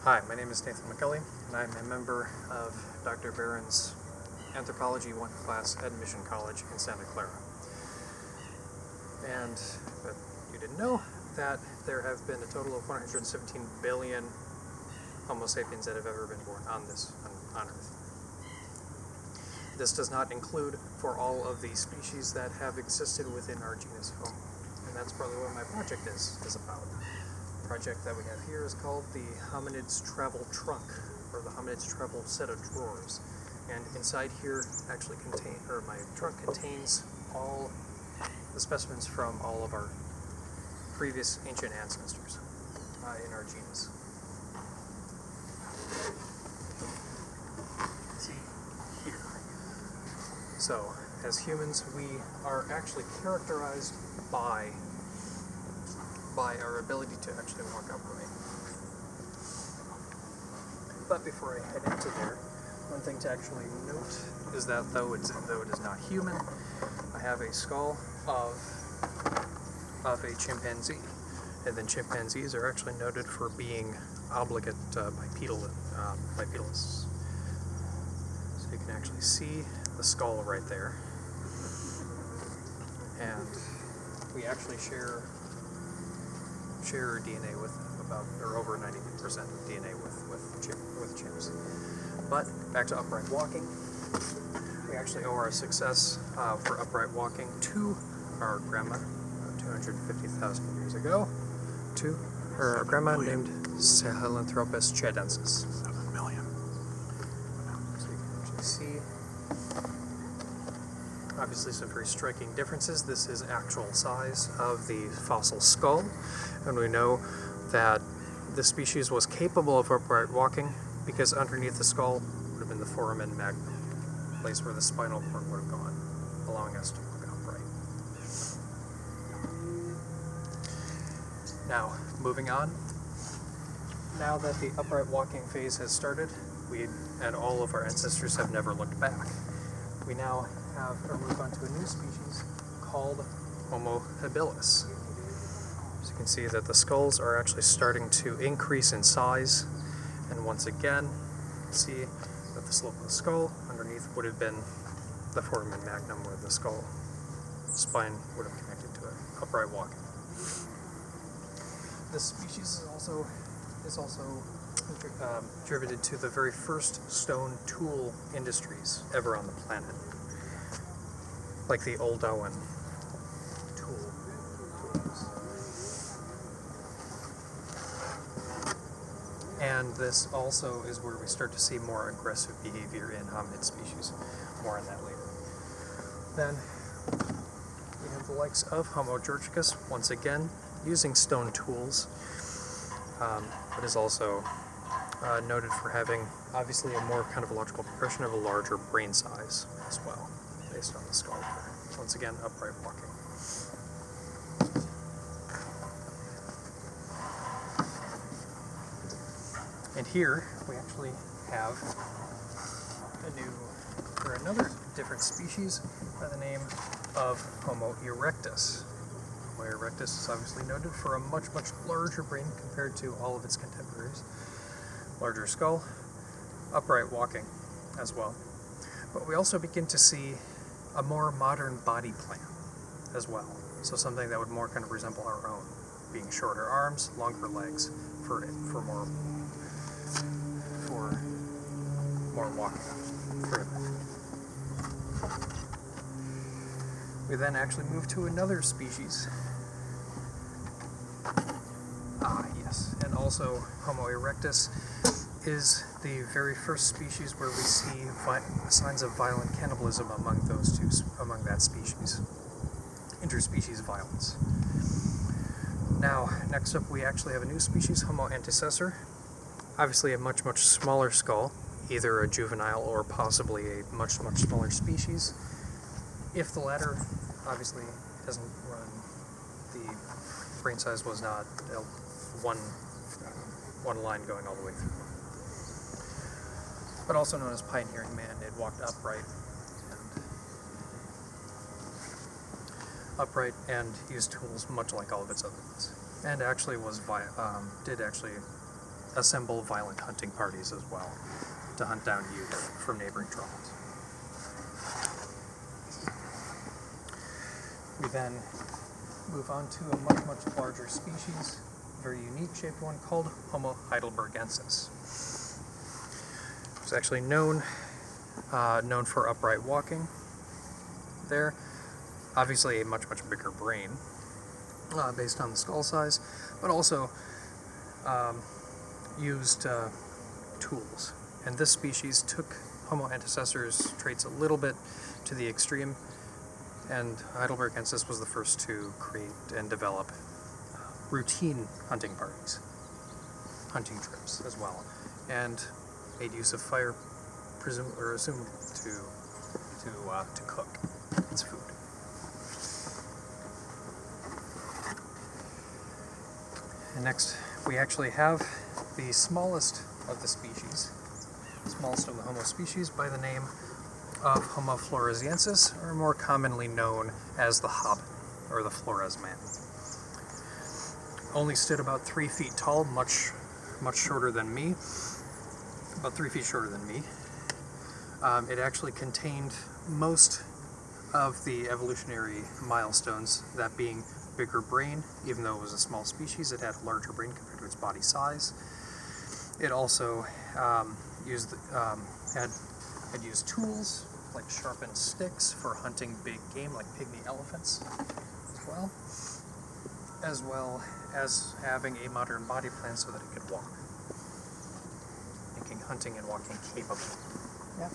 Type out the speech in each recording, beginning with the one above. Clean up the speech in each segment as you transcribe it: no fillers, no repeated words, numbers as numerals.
Hi, my name is Nathan McCully, and I'm a member of Dr. Barron's Anthropology 1 class at Mission College in Santa Clara. And but you didn't know that there have been a total of 117 billion Homo sapiens that have ever been born on Earth. This does not include for all of the species that have existed within our genus Homo. And that's probably what my project is about. The project that we have here is called the Hominid's Travel Trunk, or the Hominid's Travel Set of Drawers. And inside here my trunk contains all the specimens from all of our previous ancient ancestors in our genus. See here. So, as humans, we are actually characterized by our ability to actually walk upright. But before I head into there, one thing to actually note is that though it is not human, I have a skull of a chimpanzee, and then chimpanzees are actually noted for being obligate bipedalists. So you can actually see the skull right there, and we actually share DNA with over 90% of DNA with chimps. But back to upright walking, we actually owe our success for upright walking to our grandma 250,000 years ago, to her grandma named Sahelanthropus chadensis. 7 million. So you can actually see obviously some very striking differences. This is actual size of the fossil skull, and we know that the species was capable of upright walking because underneath the skull would have been the foramen magnum, the place where the spinal cord would have gone, allowing us to walk upright. Now, moving on. Now that the upright walking phase has started, we and all of our ancestors have never looked back. We now move on to a new species called Homo habilis. So you can see that the skulls are actually starting to increase in size, and once again, you can see that the slope of the skull underneath would have been the foramen magnum, where the skull spine would have connected to it. Upright walking. This species is also attributed to the very first stone tool industries ever on the planet, like the old Darwin tools. And this also is where we start to see more aggressive behavior in hominid species. More on that later. Then we have the likes of Homo georgicus, once again, using stone tools, but is also noted for having obviously a more kind of logical progression of a larger brain size as well, based on the skull here. Once again, upright walking. And here we actually have another different species by the name of Homo erectus. Homo erectus is obviously noted for a much larger brain compared to all of its contemporaries. Larger skull, upright walking as well. But we also begin to see a more modern body plan as well. So something that would more kind of resemble our own, being shorter arms, longer legs for more walking further. We then actually move to another species. Yes, and also Homo erectus is the very first species where we see signs of violent cannibalism among that species. Interspecies violence. Now, next up we actually have a new species, Homo antecessor. Obviously a much smaller skull, either a juvenile or possibly a much smaller species. If the latter obviously doesn't run, the brain size was not one line going all the way through. But also known as pioneering man, it walked upright and used tools much like all of its other ones. And actually assemble violent hunting parties as well to hunt down youth from neighboring tribes. We then move on to a much, much larger species, a very unique shaped one called Homo heidelbergensis. It's actually known for upright walking there. Obviously a much, much bigger brain based on the skull size, but also used tools. And this species took Homo antecessors traits a little bit to the extreme, and heidelbergensis was the first to create and develop routine hunting parties, hunting trips as well, and made use of fire, assumed to cook its food. And next, we actually have the smallest of the species, smallest of the Homo species, by the name of Homo floresiensis, or more commonly known as the Hobbit, or the Flores man. Only stood about 3 feet tall, much shorter than me, about 3 feet shorter than me. It actually contained most of the evolutionary milestones, that being bigger brain. Even though it was a small species, it had a larger brain compared to its body size. It also had used tools like sharpened sticks for hunting big game like pygmy elephants as well as having a modern body plan so that it could walk, making hunting and walking capable. Yeah.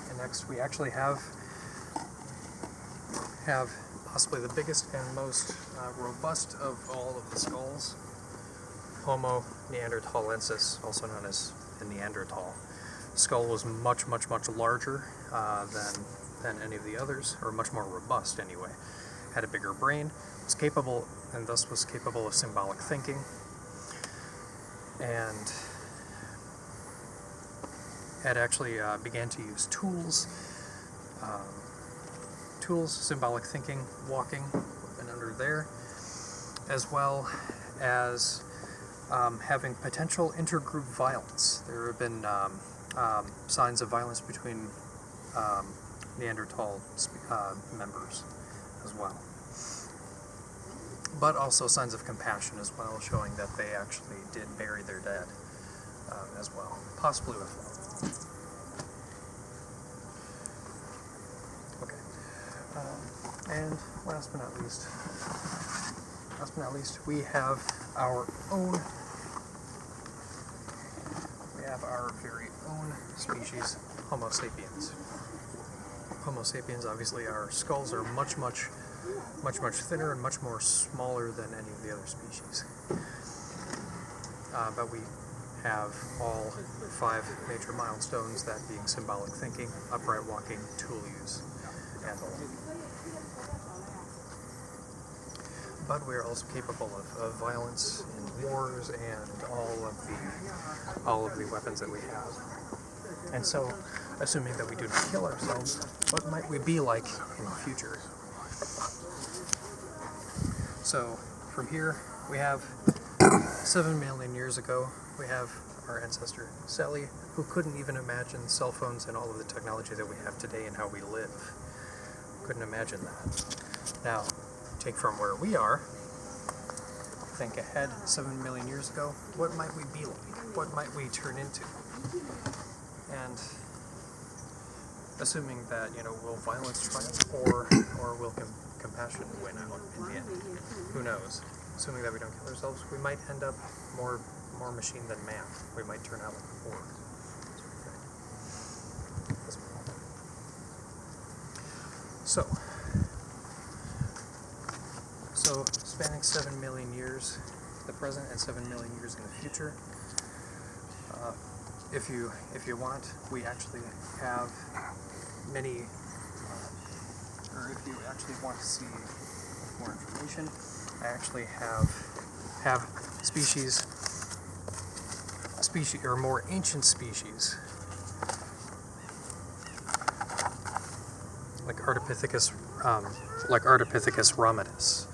And next we actually have possibly the biggest and most robust of all of the skulls, Homo neanderthalensis, also known as the Neanderthal. Skull was much larger than any of the others, or much more robust anyway. Had a bigger brain, was capable of symbolic thinking, and had actually began to use tools, symbolic thinking, walking, and under there, as well as having potential intergroup violence. There have been signs of violence between Neanderthal members as well. But also signs of compassion as well, showing that they actually did bury their dead as well, possibly with love. Okay. And last but not least, we have our very own species, Homo sapiens. Homo sapiens, obviously, our skulls are much thinner and much more smaller than any of the other species. But we have all 5 major milestones, that being symbolic thinking, upright walking, tool use, and the like. But we are also capable of violence in wars and all of the weapons that we have. And so, assuming that we do not kill ourselves, what might we be like in the future? So, from here, we have 7 million years ago, we have our ancestor, Sally, who couldn't even imagine cell phones and all of the technology that we have today and how we live. Couldn't imagine that. Now, take from where we are, think ahead 7 million years ago, what might we be like? What might we turn into? And assuming that, will violence triumph or will compassion win out in the end? Who knows? Assuming that we don't kill ourselves, we might end up more machine than man. We might turn out like a Borg. So spanning 7 million years, the present, and 7 million years in the future. If you want, we actually have many, or if you actually want to see more information, I actually have species or more ancient species like Ardipithecus ramidus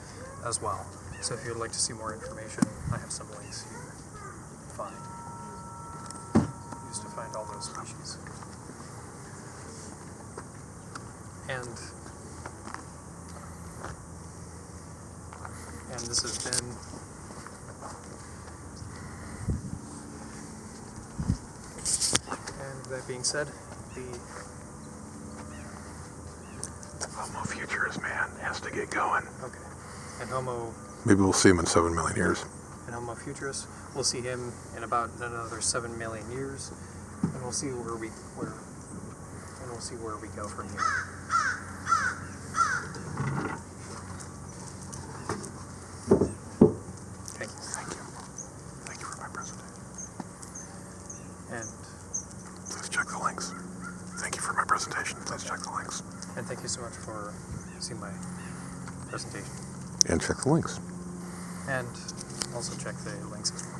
as well. So if you'd like to see more information, I have some links here. Used to find all those species. And this has been that being said, the Homo futurist man has to get going. okay. And Homo Maybe we'll see him in 7 million years. and Homo futurus, we'll see him in about another 7 million years, and we'll see where we go from here. Thank you. Thank you. Thank you for my presentation. And Please check the links. Thank you for my presentation. Please check the links. and thank you so much for seeing my presentation. And check the links. And also check the links as well.